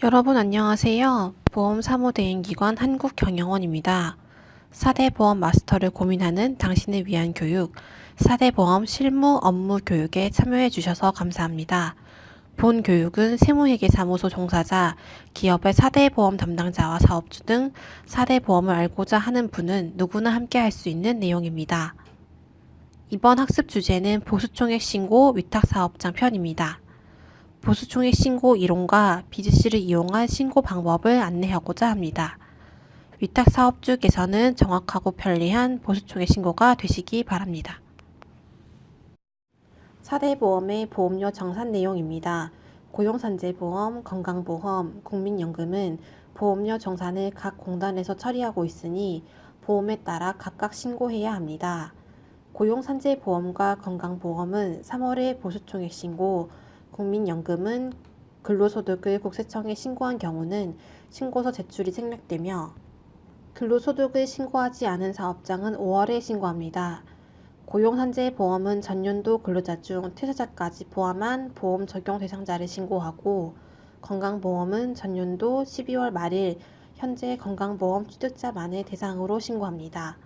여러분 안녕하세요. 보험 사무대행기관 한국경영원입니다. 4대 보험 마스터를 고민하는 당신을 위한 교육, 4대 보험 실무 업무 교육에 참여해 주셔서 감사합니다. 본 교육은 세무회계사무소 종사자, 기업의 4대 보험 담당자와 사업주 등 4대 보험을 알고자 하는 분은 누구나 함께 할 수 있는 내용입니다. 이번 학습 주제는 보수총액 신고 위탁사업장 편입니다. 보수총액 신고 이론과 비즈씨를 이용한 신고 방법을 안내하고자 합니다. 위탁 사업주께서는 정확하고 편리한 보수총액 신고가 되시기 바랍니다. 4대 보험의 보험료 정산 내용입니다. 고용산재보험, 건강보험, 국민연금은 보험료 정산을 각 공단에서 처리하고 있으니 보험에 따라 각각 신고해야 합니다. 고용산재보험과 건강보험은 3월에 보수총액 신고, 국민연금은 근로소득을 국세청에 신고한 경우는 신고서 제출이 생략되며 근로소득을 신고하지 않은 사업장은 5월에 신고합니다. 고용산재보험은 전년도 근로자 중 퇴사자까지 포함한 보험 적용 대상자를 신고하고 건강보험은 전년도 12월 말일 현재 건강보험 취득자만을 대상으로 신고합니다.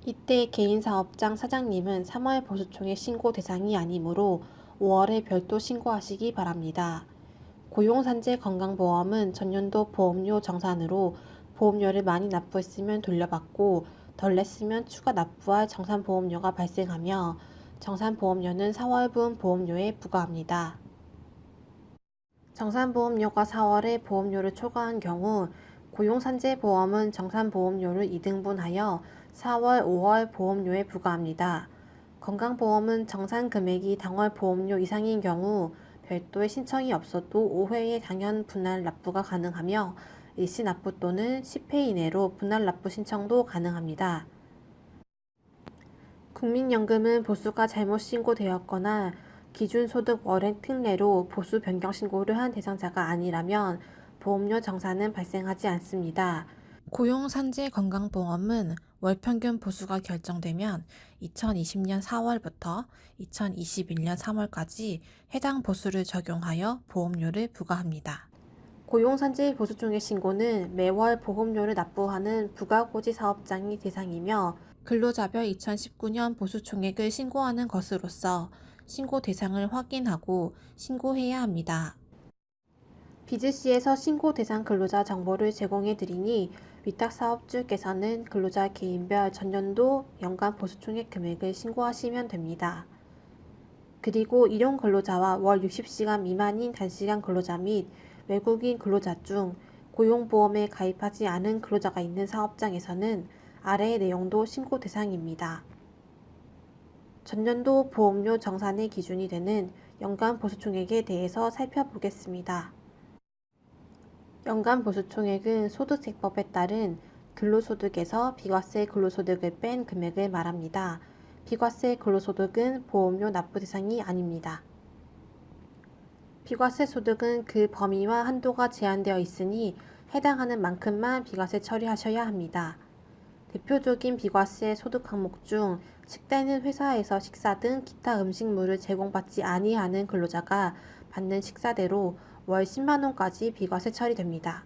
이때 개인사업장 사장님은 3월 보수총액 신고 대상이 아니므로 5월에 별도 신고하시기 바랍니다. 고용산재 건강보험은 전년도 보험료 정산으로 보험료를 많이 납부했으면 돌려받고 덜 냈으면 추가 납부할 정산보험료가 발생하며 정산보험료는 4월분 보험료에 부과합니다. 정산보험료가 4월에 보험료를 초과한 경우 고용산재보험은 정산보험료를 2등분하여 4월, 5월 보험료에 부과합니다. 건강보험은 정산금액이 당월 보험료 이상인 경우 별도의 신청이 없어도 5회의 당연 분할 납부가 가능하며 일시 납부 또는 10회 이내로 분할 납부 신청도 가능합니다. 국민연금은 보수가 잘못 신고되었거나 기준소득 월행 특례로 보수 변경 신고를 한 대상자가 아니라면 보험료 정산은 발생하지 않습니다. 고용산재건강보험은 월평균 보수가 결정되면 2020년 4월부터 2021년 3월까지 해당 보수를 적용하여 보험료를 부과합니다. 고용산재 보수총액 신고는 매월 보험료를 납부하는 부가고지 사업장이 대상이며 근로자별 2019년 보수총액을 신고하는 것으로서 신고 대상을 확인하고 신고해야 합니다. 비즈씨에서 신고 대상 근로자 정보를 제공해 드리니 위탁사업주께서는 근로자 개인별 전년도 연간 보수총액 금액을 신고하시면 됩니다. 그리고 일용 근로자와 월 60시간 미만인 단시간 근로자 및 외국인 근로자 중 고용보험에 가입하지 않은 근로자가 있는 사업장에서는 아래의 내용도 신고 대상입니다. 전년도 보험료 정산의 기준이 되는 연간 보수총액에 대해서 살펴보겠습니다. 연간 보수총액은 소득세법에 따른 근로소득에서 비과세 근로소득을 뺀 금액을 말합니다. 비과세 근로소득은 보험료 납부 대상이 아닙니다. 비과세 소득은 그 범위와 한도가 제한되어 있으니 해당하는 만큼만 비과세 처리하셔야 합니다. 대표적인 비과세 소득 항목 중 식대는 회사에서 식사 등 기타 음식물을 제공받지 아니하는 근로자가 받는 식사대로 월 10만 원까지 비과세 처리됩니다.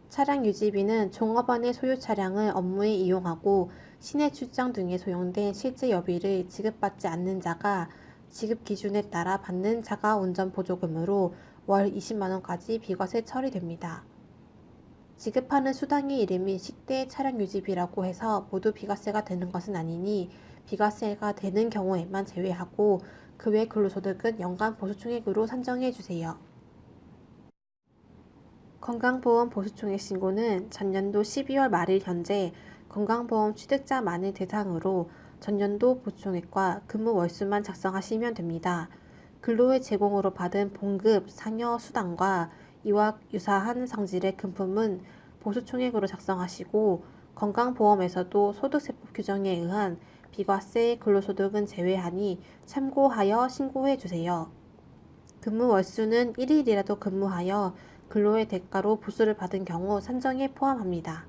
차량 유지비는 종업원의 소유 차량을 업무에 이용하고 시내 출장 등에 소요된 실제 여비를 지급받지 않는 자가 지급 기준에 따라 받는 자가 운전 보조금으로 월 20만 원까지 비과세 처리됩니다. 지급하는 수당의 이름이 식대 차량 유지비라고 해서 모두 비과세가 되는 것은 아니니 비과세가 되는 경우에만 제외하고 그 외 근로소득은 연간 보수총액으로 산정해 주세요. 건강보험 보수총액 신고는 전년도 12월 말일 현재 건강보험 취득자만을 대상으로 전년도 보수총액과 근무 월수만 작성하시면 됩니다. 근로의 제공으로 받은 봉급, 상여, 수당과 이와 유사한 성질의 금품은 보수총액으로 작성하시고 건강보험에서도 소득세법 규정에 의한 비과세 근로소득은 제외하니 참고하여 신고해 주세요. 근무 월수는 1일이라도 근무하여 근로의 대가로 보수를 받은 경우 산정에 포함합니다.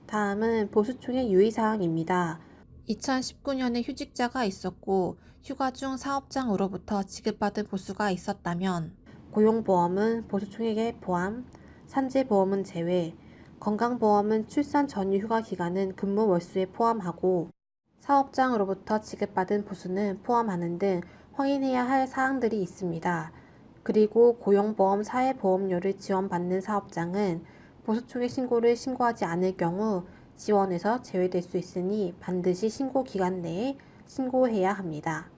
다음은 보수총액 유의사항입니다. 2019년에 휴직자가 있었고 휴가 중 사업장으로부터 지급받은 보수가 있었다면 고용보험은 보수총액의 포함, 산재보험은 제외, 건강보험은 출산 전후 휴가 기간은 근무 월수에 포함하고 사업장으로부터 지급받은 보수는 포함하는 등 확인해야 할 사항들이 있습니다. 그리고 고용보험 사회보험료를 지원받는 사업장은 보수총액 신고를 신고하지 않을 경우 지원에서 제외될 수 있으니 반드시 신고 기간 내에 신고해야 합니다.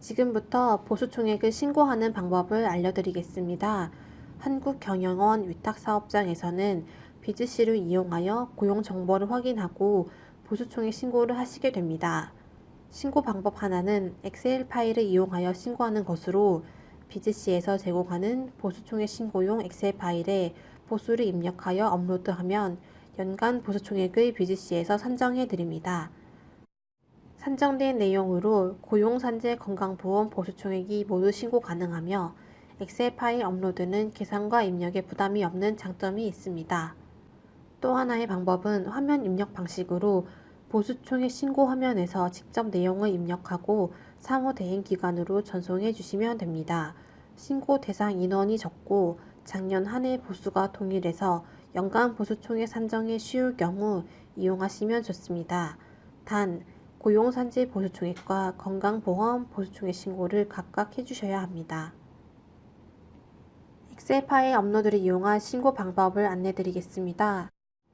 지금부터 보수총액을 신고하는 방법을 알려드리겠습니다. 한국경영원 위탁사업장에서는 비즈씨를 이용하여 고용정보를 확인하고 보수총액 신고를 하시게 됩니다. 신고 방법 하나는 엑셀 파일을 이용하여 신고하는 것으로 비즈씨에서 제공하는 보수총액 신고용 엑셀 파일에 보수를 입력하여 업로드하면 연간 보수총액을 비즈씨에서 산정해 드립니다. 산정된 내용으로 고용산재 건강보험 보수총액이 모두 신고 가능하며 엑셀 파일 업로드는 계산과 입력에 부담이 없는 장점이 있습니다. 또 하나의 방법은 화면 입력 방식으로 보수총액 신고 화면에서 직접 내용을 입력하고 사무대행기관으로 전송해 주시면 됩니다. 신고 대상 인원이 적고 작년 한 해 보수가 동일해서 연간 보수총액 산정이 쉬울 경우 이용하시면 좋습니다. 단, 고용산재 보수총액과 건강보험 보수총액 신고를 각각 해주셔야 합니다. 엑셀 파일 업로드를 이용한 신고 방법을 안내드리겠습니다.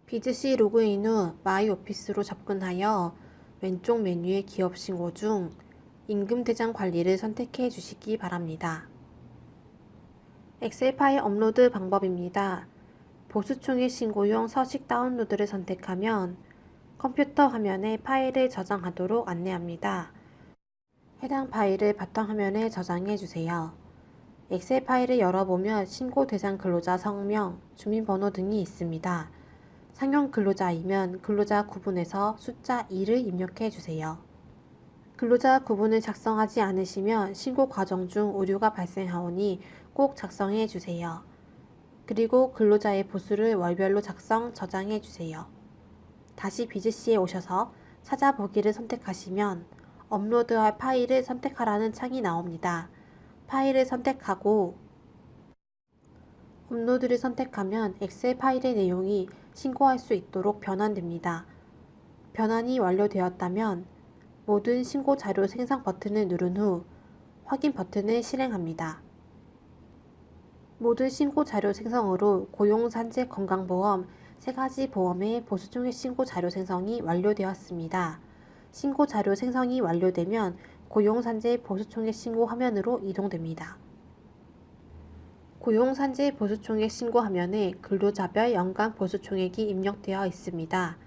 비즈씨 로그인 후 마이 오피스로 접근하여 왼쪽 메뉴의 기업 신고 중 임금 대장 관리를 선택해 주시기 바랍니다. 엑셀 파일 업로드 방법입니다. 보수총액 신고용 서식 다운로드를 선택하면 컴퓨터 화면에 파일을 저장하도록 안내합니다. 해당 파일을 바탕화면에 저장해 주세요. 엑셀 파일을 열어보면 신고 대상 근로자 성명, 주민번호 등이 있습니다. 상용 근로자이면 근로자 구분에서 숫자 2를 입력해 주세요. 근로자 구분을 작성하지 않으시면 신고 과정 중 오류가 발생하오니 꼭 작성해 주세요. 그리고 근로자의 보수를 월별로 작성, 저장해 주세요. 다시 비즈씨에 오셔서 찾아보기를 선택하시면 업로드할 파일을 선택하라는 창이 나옵니다. 파일을 선택하고 업로드를 선택하면 엑셀 파일의 내용이 신고할 수 있도록 변환됩니다. 변환이 완료되었다면 모든 신고 자료 생성 버튼을 누른 후 확인 버튼을 실행합니다. 모든 신고 자료 생성으로 고용산재 건강보험 3가지 보험의 보수총액 신고 자료 생성이 완료되었습니다. 신고 자료 생성이 완료되면 고용산재 보수총액 신고 화면으로 이동됩니다. 고용산재 보수총액 신고 화면에 근로자별 연간 보수총액이 입력되어 있습니다.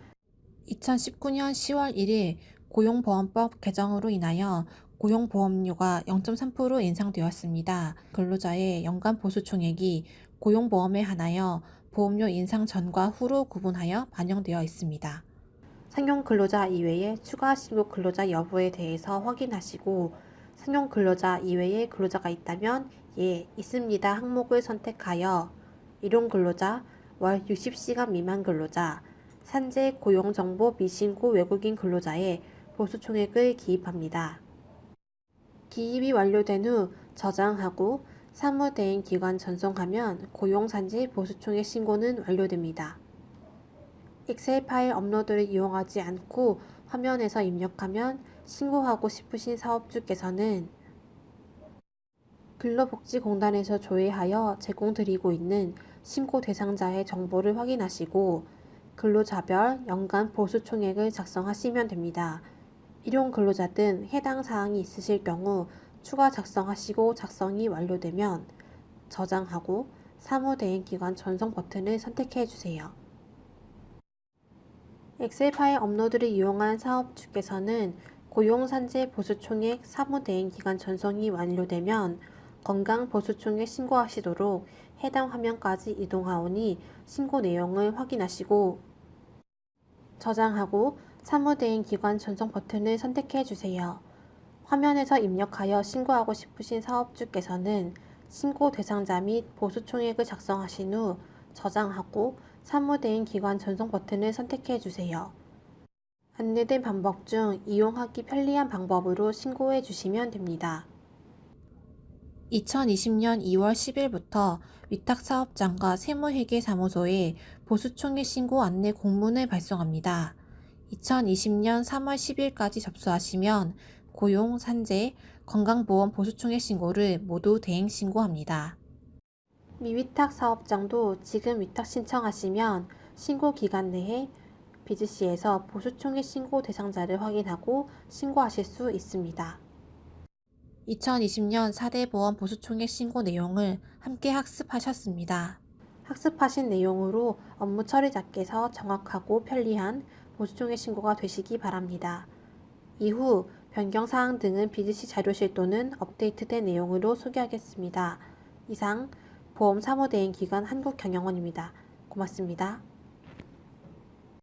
2019년 10월 1일 고용보험법 개정으로 인하여 고용보험료가 0.3% 인상되었습니다. 근로자의 연간 보수총액이 고용보험에 한하여 보험료 인상 전과 후로 구분하여 반영되어 있습니다. 상용 근로자 이외의 추가 신고 근로자 여부에 대해서 확인하시고 상용 근로자 이외의 근로자가 있다면 예, 있습니다 항목을 선택하여 일용 근로자, 월 60시간 미만 근로자, 산재 고용정보 미신고 외국인 근로자의 보수총액을 기입합니다. 기입이 완료된 후 저장하고 사무대행기관 전송하면 고용산재 보수총액 신고는 완료됩니다. 엑셀 파일 업로드를 이용하지 않고 화면에서 입력하면 신고하고 싶으신 사업주께서는 근로복지공단에서 조회하여 제공드리고 있는 신고 대상자의 정보를 확인하시고 근로자별 연간 보수총액을 작성하시면 됩니다. 일용 근로자 등 해당 사항이 있으실 경우 추가 작성하시고 작성이 완료되면 저장하고 사무대행기관 전송 버튼을 선택해 주세요. 엑셀 파일 업로드를 이용한 사업주께서는 고용산재 보수총액 사무대행기관 전송이 완료되면 건강보수총액 신고하시도록 해당 화면까지 이동하오니 신고 내용을 확인하시고 저장하고 사무대행기관 전송 버튼을 선택해 주세요. 화면에서 입력하여 신고하고 싶으신 사업주께서는 신고 대상자 및 보수총액을 작성하신 후 저장하고 사무대행기관 전송 버튼을 선택해 주세요. 안내된 방법 중 이용하기 편리한 방법으로 신고해 주시면 됩니다. 2020년 2월 10일부터 위탁사업장과 세무회계사무소에 보수총액 신고 안내 공문을 발송합니다. 2020년 3월 10일까지 접수하시면 고용, 산재, 건강보험 보수총액 신고를 모두 대행 신고합니다. 미위탁 사업장도 지금 위탁 신청하시면 신고 기간 내에 비즈시에서 보수총액 신고 대상자를 확인하고 신고하실 수 있습니다. 2020년 4대 보험 보수총액 신고 내용을 함께 학습하셨습니다. 학습하신 내용으로 업무 처리 자께서 정확하고 편리한 보수총액 신고가 되시기 바랍니다. 이후 변경사항 등은 비즈시 자료실 또는 업데이트된 내용으로 소개하겠습니다. 이상 보험사무대행기관 한국경영원입니다. 고맙습니다.